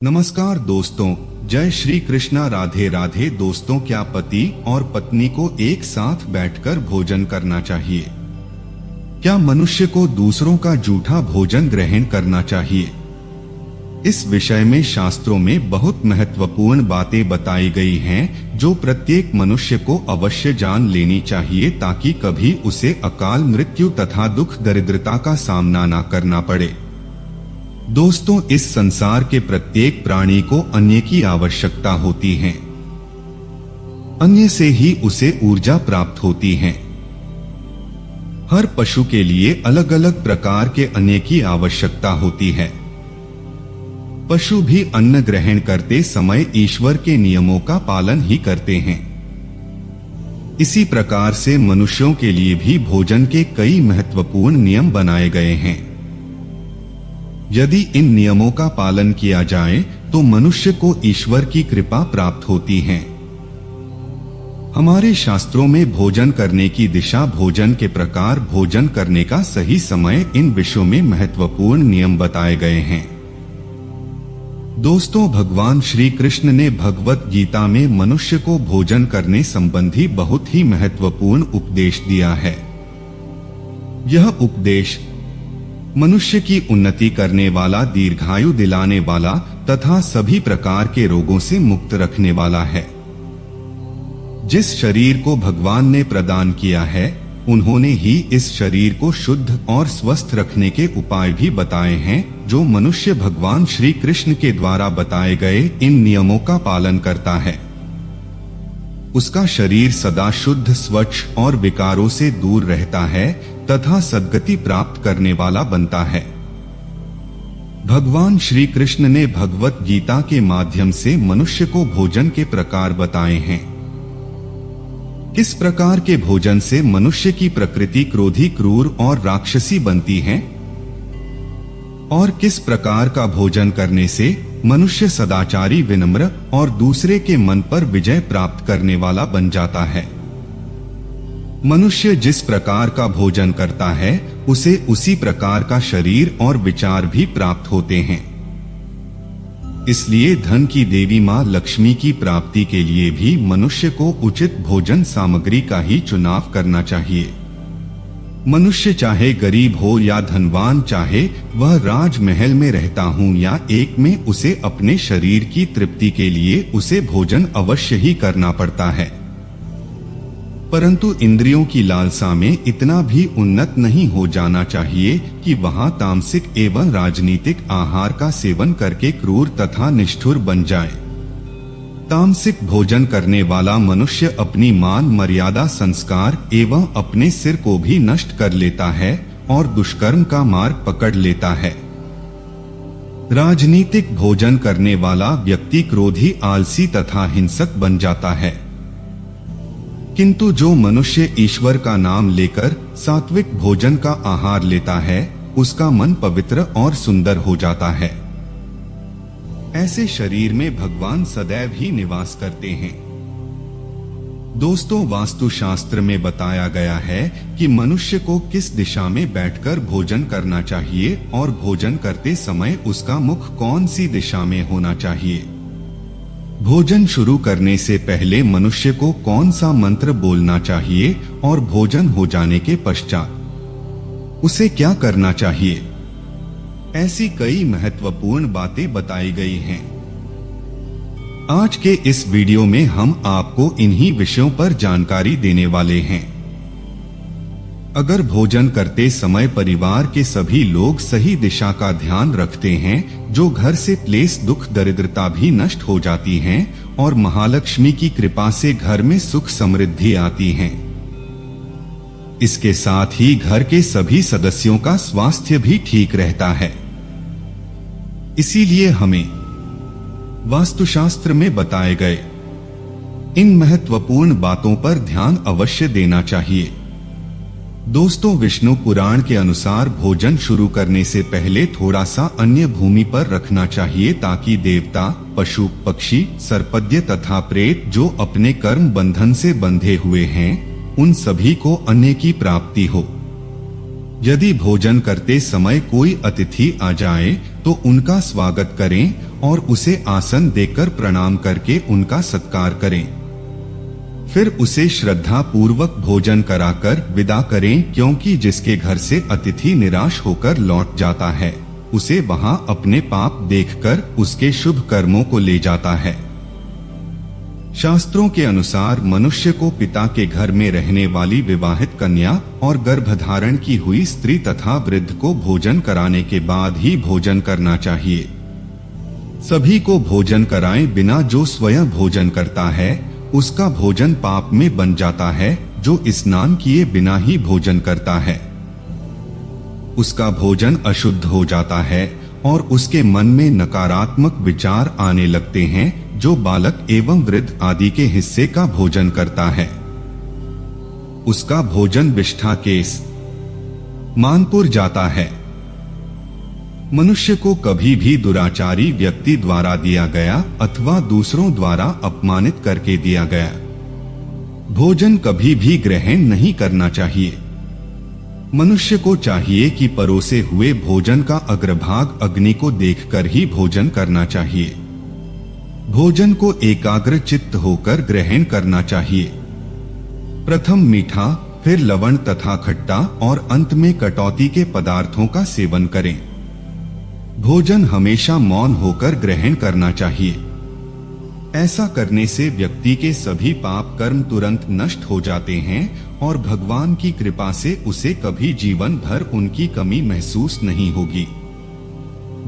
नमस्कार दोस्तों, जय श्री कृष्णा। राधे राधे दोस्तों, क्या पति और पत्नी को एक साथ बैठकर भोजन करना चाहिए? क्या मनुष्य को दूसरों का जूठा भोजन ग्रहण करना चाहिए? इस विषय में शास्त्रों में बहुत महत्वपूर्ण बातें बताई गई हैं, जो प्रत्येक मनुष्य को अवश्य जान लेनी चाहिए, ताकि कभी उसे अकाल मृत्यु तथा दुख दरिद्रता का सामना न करना पड़े। दोस्तों, इस संसार के प्रत्येक प्राणी को अन्य की आवश्यकता होती है। अन्य से ही उसे ऊर्जा प्राप्त होती है। हर पशु के लिए अलग अलग प्रकार के अन्न की आवश्यकता होती है। पशु भी अन्न ग्रहण करते समय ईश्वर के नियमों का पालन ही करते हैं। इसी प्रकार से मनुष्यों के लिए भी भोजन के कई महत्वपूर्ण नियम बनाए गए हैं। यदि इन नियमों का पालन किया जाए तो मनुष्य को ईश्वर की कृपा प्राप्त होती है। हमारे शास्त्रों में भोजन करने की दिशा, भोजन के प्रकार, भोजन करने का सही समय, इन विषयों में महत्वपूर्ण नियम बताए गए हैं। दोस्तों, भगवान श्री कृष्ण ने भगवत गीता में मनुष्य को भोजन करने संबंधी बहुत ही महत्वपूर्ण उपदेश दिया है। यह उपदेश मनुष्य की उन्नति करने वाला, दीर्घायु दिलाने वाला तथा सभी प्रकार के रोगों से मुक्त रखने वाला है। जिस शरीर को भगवान ने प्रदान किया है, उन्होंने ही इस शरीर को शुद्ध और स्वस्थ रखने के उपाय भी बताए हैं, जो मनुष्य भगवान श्री कृष्ण के द्वारा बताए गए इन नियमों का पालन करता है, उसका शरीर सदा शुद्ध, स्वच्छ और विकारों से दूर रहता है तथा सद्गति प्राप्त करने वाला बनता है। भगवान श्री कृष्ण ने भगवत गीता के माध्यम से मनुष्य को भोजन के प्रकार बताए हैं। किस प्रकार के भोजन से मनुष्य की प्रकृति क्रोधी, क्रूर और राक्षसी बनती है, और किस प्रकार का भोजन करने से मनुष्य सदाचारी, विनम्र और दूसरे के मन पर विजय प्राप्त करने वाला बन जाता है। मनुष्य जिस प्रकार का भोजन करता है, उसे उसी प्रकार का शरीर और विचार भी प्राप्त होते हैं। इसलिए धन की देवी मां लक्ष्मी की प्राप्ति के लिए भी मनुष्य को उचित भोजन सामग्री का ही चुनाव करना चाहिए। मनुष्य चाहे गरीब हो या धनवान, चाहे वह राजमहल में रहता हो या एक में, उसे अपने शरीर की तृप्ति के लिए उसे भोजन अवश्य ही करना पड़ता है। परंतु इंद्रियों की लालसा में इतना भी उन्नत नहीं हो जाना चाहिए कि वहां तामसिक एवं राजनीतिक आहार का सेवन करके क्रूर तथा निष्ठुर बन जाए। तामसिक भोजन करने वाला मनुष्य अपनी मान मर्यादा, संस्कार एवं अपने सिर को भी नष्ट कर लेता है और दुष्कर्म का मार्ग पकड़ लेता है। राजनीतिक भोजन करने वाला व्यक्ति क्रोधी, आलसी तथा हिंसक बन जाता है। किंतु जो मनुष्य ईश्वर का नाम लेकर सात्विक भोजन का आहार लेता है, उसका मन पवित्र और सुंदर हो जाता है। ऐसे शरीर में भगवान सदैव ही निवास करते हैं। दोस्तों, वास्तुशास्त्र में बताया गया है कि मनुष्य को किस दिशा में बैठकर भोजन करना चाहिए और भोजन करते समय उसका मुख कौन सी दिशा में होना चाहिए। भोजन शुरू करने से पहले मनुष्य को कौन सा मंत्र बोलना चाहिए और भोजन हो जाने के पश्चात उसे क्या करना चाहिए, ऐसी कई महत्वपूर्ण बातें बताई गई हैं। आज के इस वीडियो में हम आपको इन्हीं विषयों पर जानकारी देने वाले हैं। अगर भोजन करते समय परिवार के सभी लोग सही दिशा का ध्यान रखते हैं, जो घर से क्लेश, दुख, दरिद्रता भी नष्ट हो जाती हैं और महालक्ष्मी की कृपा से घर में सुख समृद्धि आती है। इसके साथ ही घर के सभी सदस्यों का स्वास्थ्य भी ठीक रहता है। इसीलिए हमें वास्तुशास्त्र में बताए गए इन महत्वपूर्ण बातों पर ध्यान अवश्य देना चाहिए। दोस्तों, विष्णु पुराण के अनुसार भोजन शुरू करने से पहले थोड़ा सा अन्य भूमि पर रखना चाहिए, ताकि देवता, पशु, पक्षी, सर्पद्य तथा प्रेत जो अपने कर्म बंधन से बंधे हुए हैं, उन सभी को अन्न की प्राप्ति हो। यदि भोजन करते समय कोई अतिथि आ जाए तो उनका स्वागत करें और उसे आसन देकर प्रणाम करके उनका सत्कार करें। फिर उसे श्रद्धा पूर्वक भोजन कराकर विदा करें, क्योंकि जिसके घर से अतिथि निराश होकर लौट जाता है उसे वहां अपने पाप देखकर उसके शुभ कर्मों को ले जाता है। शास्त्रों के अनुसार मनुष्य को पिता के घर में रहने वाली विवाहित कन्या और गर्भधारण की हुई स्त्री तथा वृद्ध को भोजन कराने के बाद ही भोजन करना चाहिए। सभी को भोजन कराए बिना जो स्वयं भोजन करता है उसका भोजन पाप में बन जाता है। जो स्नान किए बिना ही भोजन करता है उसका भोजन अशुद्ध हो जाता है और उसके मन में नकारात्मक विचार आने लगते हैं। जो बालक एवं वृद्ध आदि के हिस्से का भोजन करता है उसका भोजन विष्ठा केस मानपुर जाता है। मनुष्य को कभी भी दुराचारी व्यक्ति द्वारा दिया गया अथवा दूसरों द्वारा अपमानित करके दिया गया भोजन कभी भी ग्रहण नहीं करना चाहिए। मनुष्य को चाहिए कि परोसे हुए भोजन का अग्रभाग अग्नि को देखकर ही भोजन करना चाहिए। भोजन को एकाग्र चित्त होकर ग्रहण करना चाहिए। प्रथम मीठा, फिर लवण तथा खट्टा और अंत में कटौती के पदार्थों का सेवन करें। भोजन हमेशा मौन होकर ग्रहण करना चाहिए। ऐसा करने से व्यक्ति के सभी पाप कर्म तुरंत नष्ट हो जाते हैं और भगवान की कृपा से उसे कभी जीवन भर उनकी कमी महसूस नहीं होगी।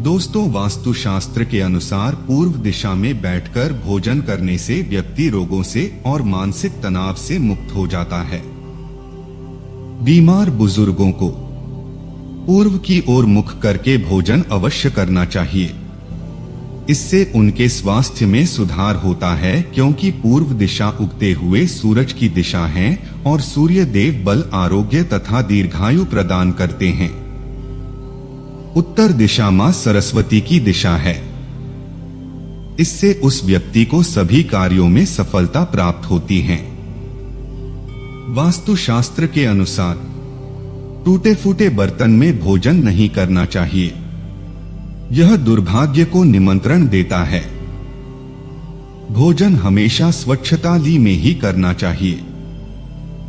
दोस्तों, वास्तुशास्त्र के अनुसार पूर्व दिशा में बैठकर भोजन करने से व्यक्ति रोगों से और मानसिक तनाव से मुक्त हो जाता है। बीमार बुजुर्गों को पूर्व की ओर मुख करके भोजन अवश्य करना चाहिए। इससे उनके स्वास्थ्य में सुधार होता है, क्योंकि पूर्व दिशा उगते हुए सूरज की दिशा है और सूर्य देव बल, आरोग्य तथा दीर्घायु प्रदान करते हैं। उत्तर दिशा मां सरस्वती की दिशा है। इससे उस व्यक्ति को सभी कार्यों में सफलता प्राप्त होती है। वास्तुशास्त्र के अनुसार टूटे फूटे बर्तन में भोजन नहीं करना चाहिए। यह दुर्भाग्य को निमंत्रण देता है। भोजन हमेशा स्वच्छ थाली में ही करना चाहिए।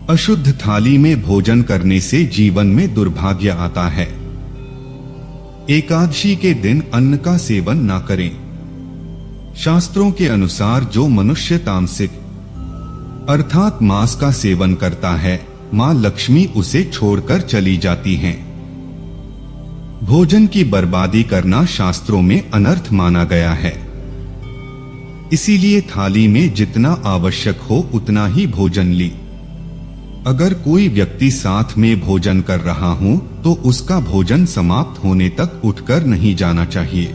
अशुद्ध थाली में भोजन करने से जीवन में दुर्भाग्य आता है। एकादशी के दिन अन्न का सेवन न करें। शास्त्रों के अनुसार जो मनुष्य तामसिक अर्थात मांस का सेवन करता है, मां लक्ष्मी उसे छोड़कर चली जाती हैं। भोजन की बर्बादी करना शास्त्रों में अनर्थ माना गया है। इसीलिए थाली में जितना आवश्यक हो उतना ही भोजन ली। अगर कोई व्यक्ति साथ में भोजन कर रहा हो तो उसका भोजन समाप्त होने तक उठकर नहीं जाना चाहिए।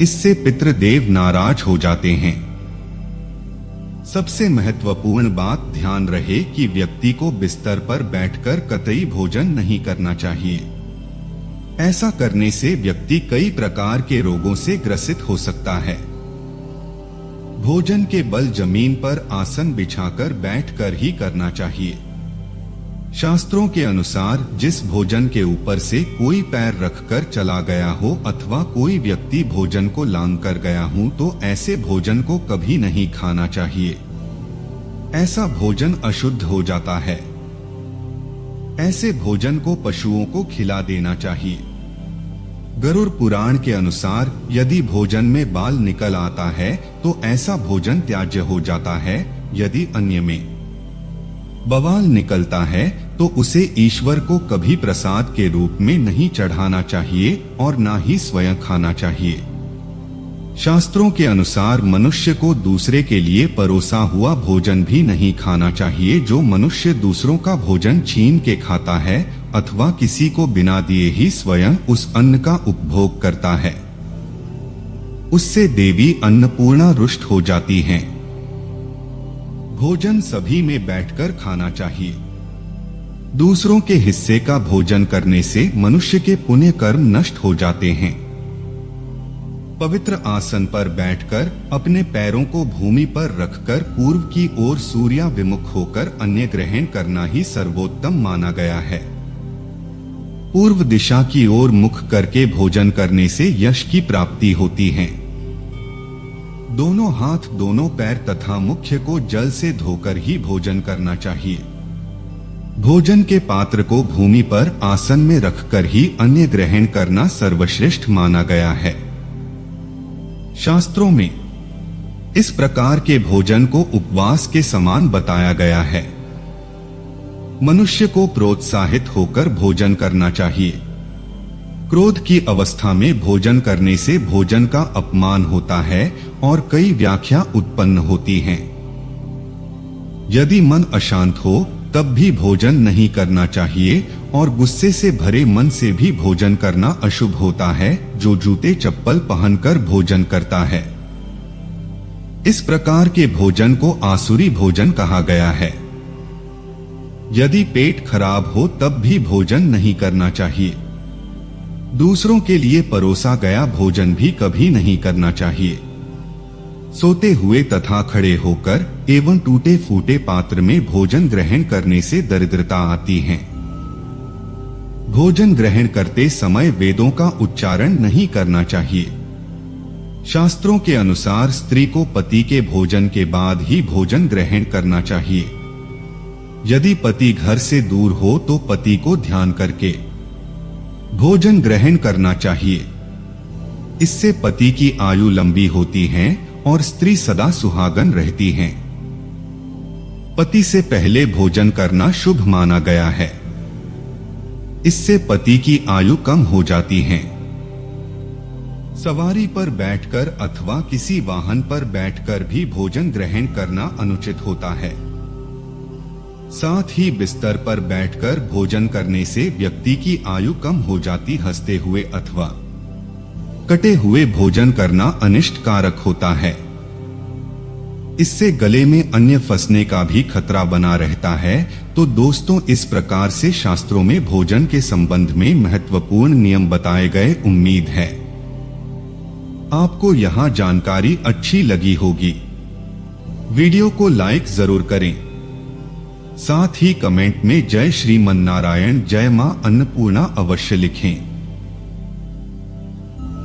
इससे पितृदेव नाराज हो जाते हैं। सबसे महत्वपूर्ण बात ध्यान रहे कि व्यक्ति को बिस्तर पर बैठकर कतई भोजन नहीं करना चाहिए। ऐसा करने से व्यक्ति कई प्रकार के रोगों से ग्रसित हो सकता है। भोजन के बल जमीन पर आसन बिछाकर बैठकर ही करना चाहिए। शास्त्रों के अनुसार जिस भोजन के ऊपर से कोई पैर रखकर चला गया हो अथवा कोई व्यक्ति भोजन को लांग कर गया हो तो ऐसे भोजन को कभी नहीं खाना चाहिए। ऐसा भोजन अशुद्ध हो जाता है। ऐसे भोजन को पशुओं को खिला देना चाहिए। गरुड़ पुराण के अनुसार यदि भोजन में बाल निकल आता है तो ऐसा भोजन त्याज्य हो जाता है। यदि अन्य में बवाल निकलता है तो उसे ईश्वर को कभी प्रसाद के रूप में नहीं चढ़ाना चाहिए और ना ही स्वयं खाना चाहिए। शास्त्रों के अनुसार मनुष्य को दूसरे के लिए परोसा हुआ भोजन भी नहीं खाना चाहिए। जो मनुष्य दूसरों का भोजन छीन के खाता है अथवा किसी को बिना दिए ही स्वयं उस अन्न का उपभोग करता है, उससे देवी अन्नपूर्णा रुष्ट हो जाती हैं। भोजन सभी में बैठकर खाना चाहिए। दूसरों के हिस्से का भोजन करने से मनुष्य के पुण्य कर्म नष्ट हो जाते हैं। पवित्र आसन पर बैठकर अपने पैरों को भूमि पर रखकर पूर्व की ओर सूर्याभिमुख होकर अन्न ग्रहण करना ही सर्वोत्तम माना गया है। पूर्व दिशा की ओर मुख करके भोजन करने से यश की प्राप्ति होती है। दोनों हाथ, दोनों पैर तथा मुख्य को जल से धोकर ही भोजन करना चाहिए। भोजन के पात्र को भूमि पर आसन में रखकर ही अन्न ग्रहण करना सर्वश्रेष्ठ माना गया है। शास्त्रों में इस प्रकार के भोजन को उपवास के समान बताया गया है। मनुष्य को प्रोत्साहित होकर भोजन करना चाहिए। क्रोध की अवस्था में भोजन करने से भोजन का अपमान होता है और कई व्याख्या उत्पन्न होती हैं। यदि मन अशांत हो तब भी भोजन नहीं करना चाहिए और गुस्से से भरे मन से भी भोजन करना अशुभ होता है, जो जूते चप्पल पहनकर भोजन करता है। इस प्रकार के भोजन को आसुरी भोजन कहा गया है। यदि पेट खराब हो तब भी भोजन नहीं करना चाहिए। दूसरों के लिए परोसा गया भोजन भी कभी नहीं करना चाहिए। सोते हुए तथा खड़े होकर एवं टूटे फूटे पात्र में भोजन ग्रहण करने से दरिद्रता आती है। भोजन ग्रहण करते समय वेदों का उच्चारण नहीं करना चाहिए। शास्त्रों के अनुसार स्त्री को पति के भोजन के बाद ही भोजन ग्रहण करना चाहिए। यदि पति घर से दूर हो तो पति को ध्यान करके भोजन ग्रहण करना चाहिए। इससे पति की आयु लंबी होती है और स्त्री सदा सुहागन रहती हैं। पति से पहले भोजन करना शुभ माना गया है। इससे पति की आयु कम हो जाती है। सवारी पर बैठकर अथवा किसी वाहन पर बैठकर भी भोजन ग्रहण करना अनुचित होता है। साथ ही बिस्तर पर बैठकर भोजन करने से व्यक्ति की आयु कम हो जाती। हंसते हुए अथवा कटे हुए भोजन करना अनिष्ट कारक होता है। इससे गले में अन्न फंसने का भी खतरा बना रहता है। तो दोस्तों, इस प्रकार से शास्त्रों में भोजन के संबंध में महत्वपूर्ण नियम बताए गए। उम्मीद है आपको यह जानकारी अच्छी लगी होगी। वीडियो को लाइक जरूर करें। साथ ही कमेंट में जय श्रीमन नारायण, जय मां अन्नपूर्णा अवश्य लिखें।